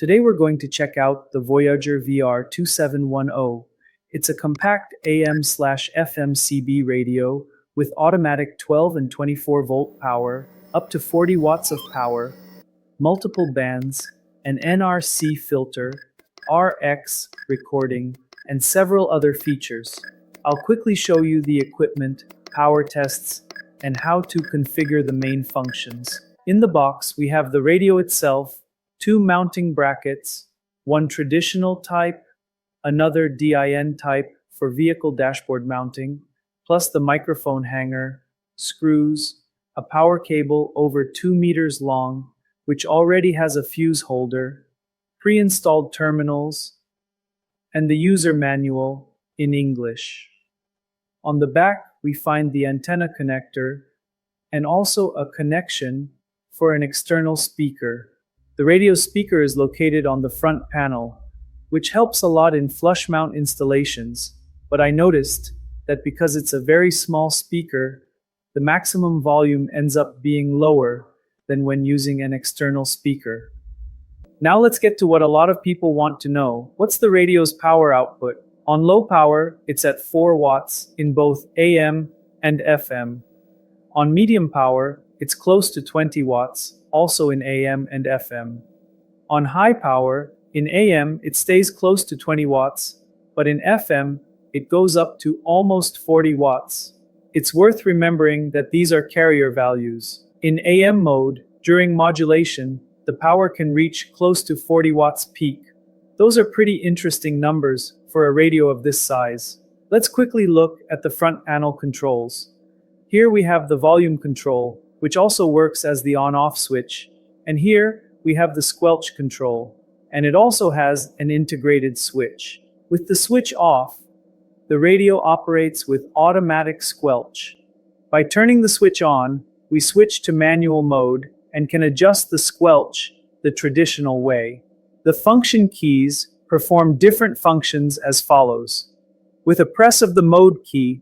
Today we're going to check out the Voyager VR2710. It's a compact AM/FM CB radio with automatic 12 and 24 volt power, up to 40 watts of power, multiple bands, an NRC filter, RX recording, and several other features. I'll quickly show you the equipment, power tests, and how to configure the main functions. In the box, we have the radio itself, two mounting brackets, one traditional type, another DIN type for vehicle dashboard mounting, plus the microphone hanger, screws, a power cable over 2 meters long, which already has a fuse holder, pre-installed terminals, and the user manual in English. On the back, we find the antenna connector and also a connection for an external speaker. The radio speaker is located on the front panel, which helps a lot in flush mount installations, but I noticed that because it's a very small speaker, the maximum volume ends up being lower than when using an external speaker. Now let's get to what a lot of people want to know. What's the radio's power output? On low power, it's at 4 watts in both AM and FM. On medium power, it's close to 20 watts, also in AM and FM. On high power, in AM, it stays close to 20 watts, but in FM, it goes up to almost 40 watts. It's worth remembering that these are carrier values. In AM mode, during modulation, the power can reach close to 40 watts peak. Those are pretty interesting numbers for a radio of this size. Let's quickly look at the front panel controls. Here we have the volume control, which also works as the on-off switch. And here we have the squelch control, and it also has an integrated switch. With the switch off, the radio operates with automatic squelch. By turning the switch on, we switch to manual mode and can adjust the squelch the traditional way. The function keys perform different functions as follows. With a press of the mode key,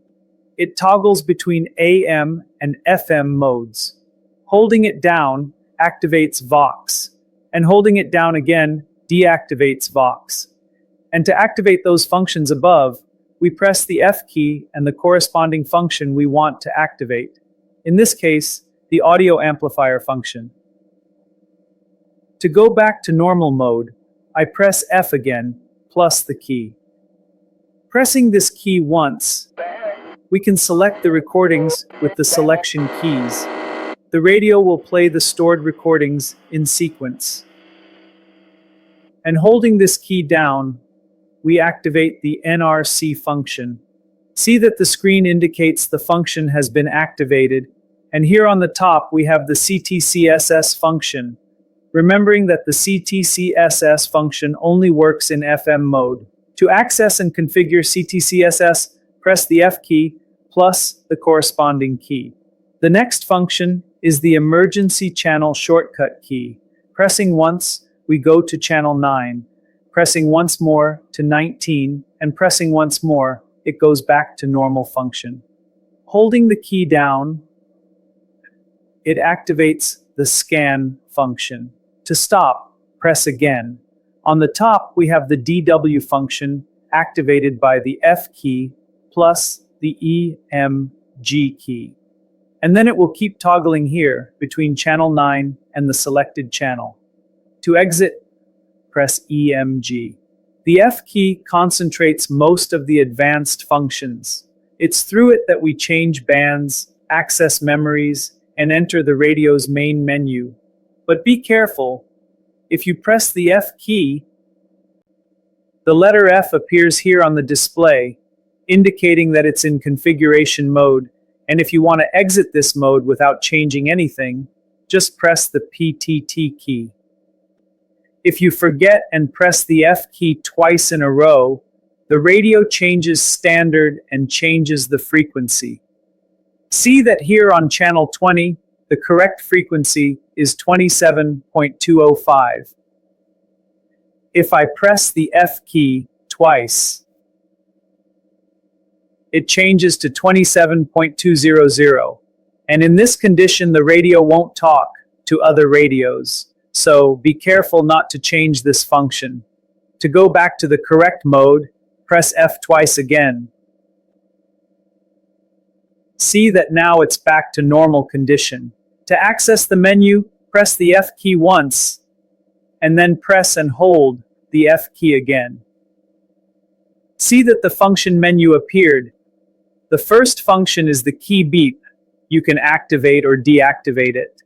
it toggles between AM and FM modes. Holding it down activates Vox, and holding it down again deactivates Vox. And to activate those functions above, we press the F key and the corresponding function we want to activate. In this case, the audio amplifier function. To go back to normal mode, I press F again, plus the key. Pressing this key once, we can select the recordings with the selection keys. The radio will play the stored recordings in sequence. And holding this key down, we activate the NRC function. See that the screen indicates the function has been activated, and here on the top we have the CTCSS function. Remembering that the CTCSS function only works in FM mode. To access and configure CTCSS, press the F key plus the corresponding key. The next function is the emergency channel shortcut key. Pressing once, we go to channel 9. Pressing once more to 19, and pressing once more, it goes back to normal function. Holding the key down, it activates the scan function. To stop, press again. On the top, we have the DW function activated by the F key plus the EMG key. And then it will keep toggling here between channel 9 and the selected channel. To exit, press EMG. The F key concentrates most of the advanced functions. It's through it that we change bands, access memories, and enter the radio's main menu. But be careful, if you press the F key, the letter F appears here on the display, indicating that it's in configuration mode, and if you want to exit this mode without changing anything, just press the PTT key. If you forget and press the F key twice in a row, the radio changes standard and changes the frequency. See that here on channel 20, the correct frequency is 27.205. If I press the F key twice, it changes to 27.200. And in this condition, the radio won't talk to other radios. so be careful not to change this function. To go back to the correct mode, press F twice again. See that now it's back to normal condition. To access the menu, press the F key once, and then press and hold the F key again. See that the function menu appeared. The first function is the key beep. You can activate or deactivate it.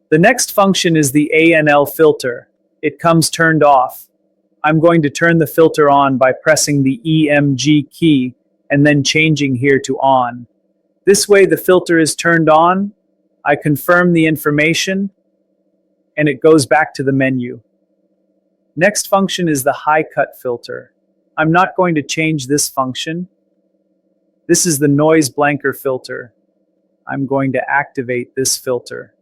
The next function is the ANL filter. It comes turned off. I'm going to turn the filter on by pressing the EMG key and then changing here to on. This way the filter is turned on, I confirm the information, and it goes back to the menu. Next function is the high cut filter. I'm not going to change this function. This is the noise blanker filter. I'm going to activate this filter.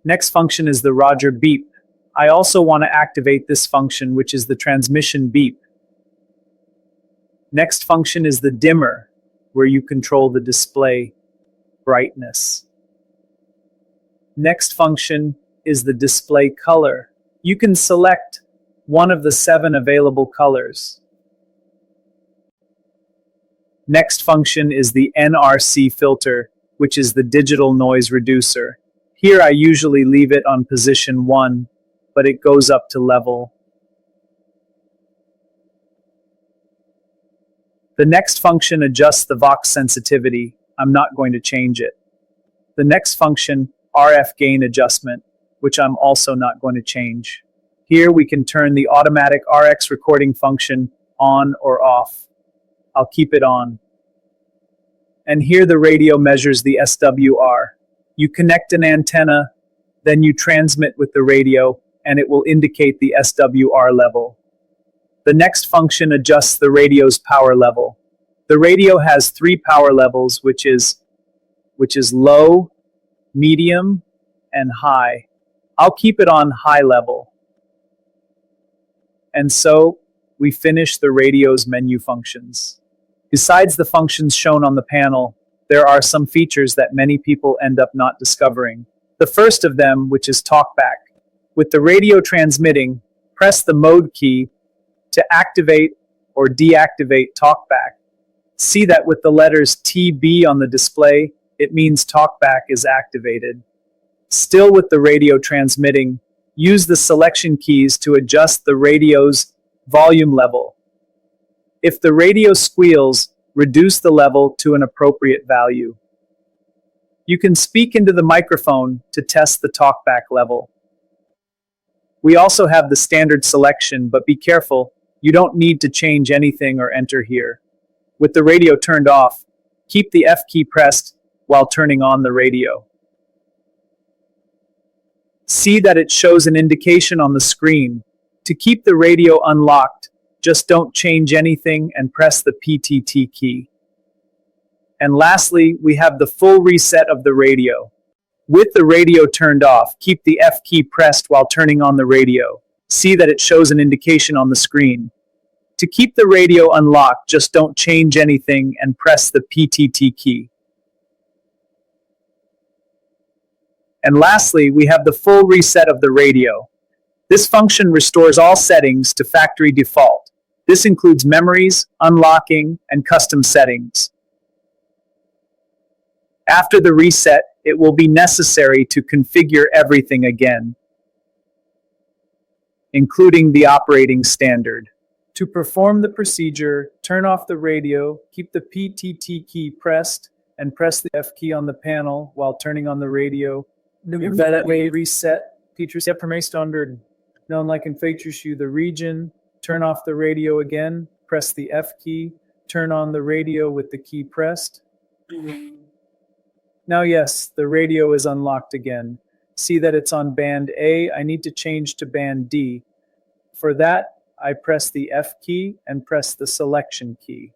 Next function is the Roger beep. I also want to activate this function, which is the transmission beep. Next function is the dimmer, where you control the display brightness. Next function is the display color. You can select one of the 7 available colors. Next function is the NRC filter, which is the digital noise reducer. Here I usually leave it on position 1, but it goes up to level. The next function adjusts the Vox sensitivity. I'm not going to change it. The next function, RF gain adjustment, which I'm also not going to change. Here we can turn the automatic RX recording function on or off. I'll keep it on. And here the radio measures the SWR. You connect an antenna, then you transmit with the radio, and it will indicate the SWR level. The next function adjusts the radio's power level. The radio has 3 power levels, which is low, medium, and high. I'll keep it on high level. And so, we finish the radio's menu functions. Besides the functions shown on the panel, there are some features that many people end up not discovering. The first of them, which is Talkback. With the radio transmitting, press the mode key to activate or deactivate Talkback. See that with the letters TB on the display, it means Talkback is activated. Still with the radio transmitting, use the selection keys to adjust the radio's volume level. If the radio squeals, reduce the level to an appropriate value. You can speak into the microphone to test the Talkback level. We also have the standard selection, but be careful, you don't need to change anything or enter here. With the radio turned off, keep the F key pressed while turning on the radio. See that it shows an indication on the screen. To keep the radio unlocked, just don't change anything and press the PTT key. And lastly, we have the full reset of the radio. With the radio turned off, keep the F key pressed while turning on the radio. See that it shows an indication on the screen. To keep the radio unlocked, just don't change anything and press the PTT key. And lastly, we have the full reset of the radio. This function restores all settings to factory default. This includes memories, unlocking, and custom settings. After the reset, it will be necessary to configure everything again, including the operating standard. To perform the procedure, turn off the radio, keep the PTT key pressed, and press the F key on the panel while turning on the radio. Reset. Features per standard. Known like in features you the region. Turn off the radio again. Press the F key. Turn on the radio with the key pressed. Now yes, the radio is unlocked again. See that it's on band A. I need to change to band D. For that, I press the F key and press the selection key.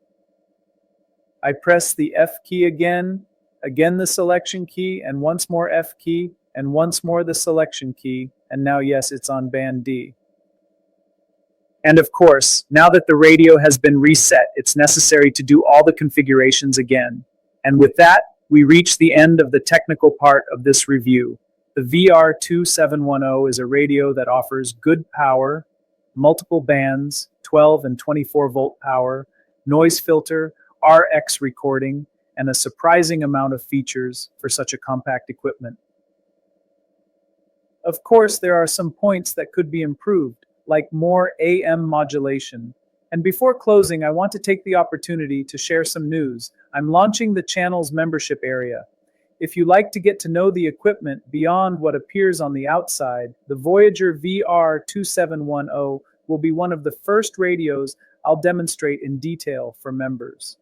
I press the F key again the selection key, and once more F key, and once more the selection key, and now yes, it's on band D. And of course, now that the radio has been reset, it's necessary to do all the configurations again. And with that, we reach the end of the technical part of this review. The VR2710 is a radio that offers good power, multiple bands, 12 and 24 volt power, noise filter, RX recording, and a surprising amount of features for such a compact equipment. Of course, there are some points that could be improved, like more AM modulation. And before closing, I want to take the opportunity to share some news. I'm launching the channel's membership area. If you like to get to know the equipment beyond what appears on the outside, the Voyager VR2710 will be one of the first radios I'll demonstrate in detail for members.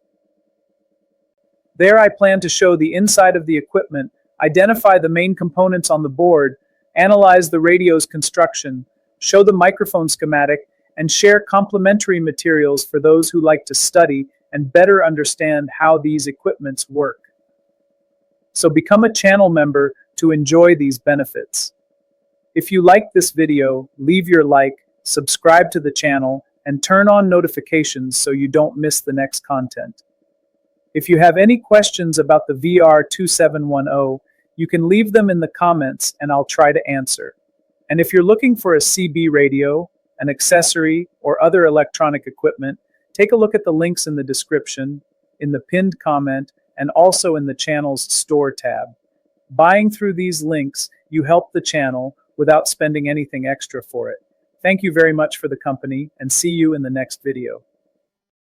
There I plan to show the inside of the equipment, identify the main components on the board, analyze the radio's construction, show the microphone schematic, and share complementary materials for those who like to study and better understand how these equipments work. So become a channel member to enjoy these benefits. If you like this video, leave your like, subscribe to the channel, and turn on notifications so you don't miss the next content. If you have any questions about the VR2710, you can leave them in the comments and I'll try to answer. And if you're looking for a CB radio, an accessory, or other electronic equipment, take a look at the links in the description, in the pinned comment, and also in the channel's store tab. Buying through these links, you help the channel without spending anything extra for it. Thank you very much for the company, and see you in the next video.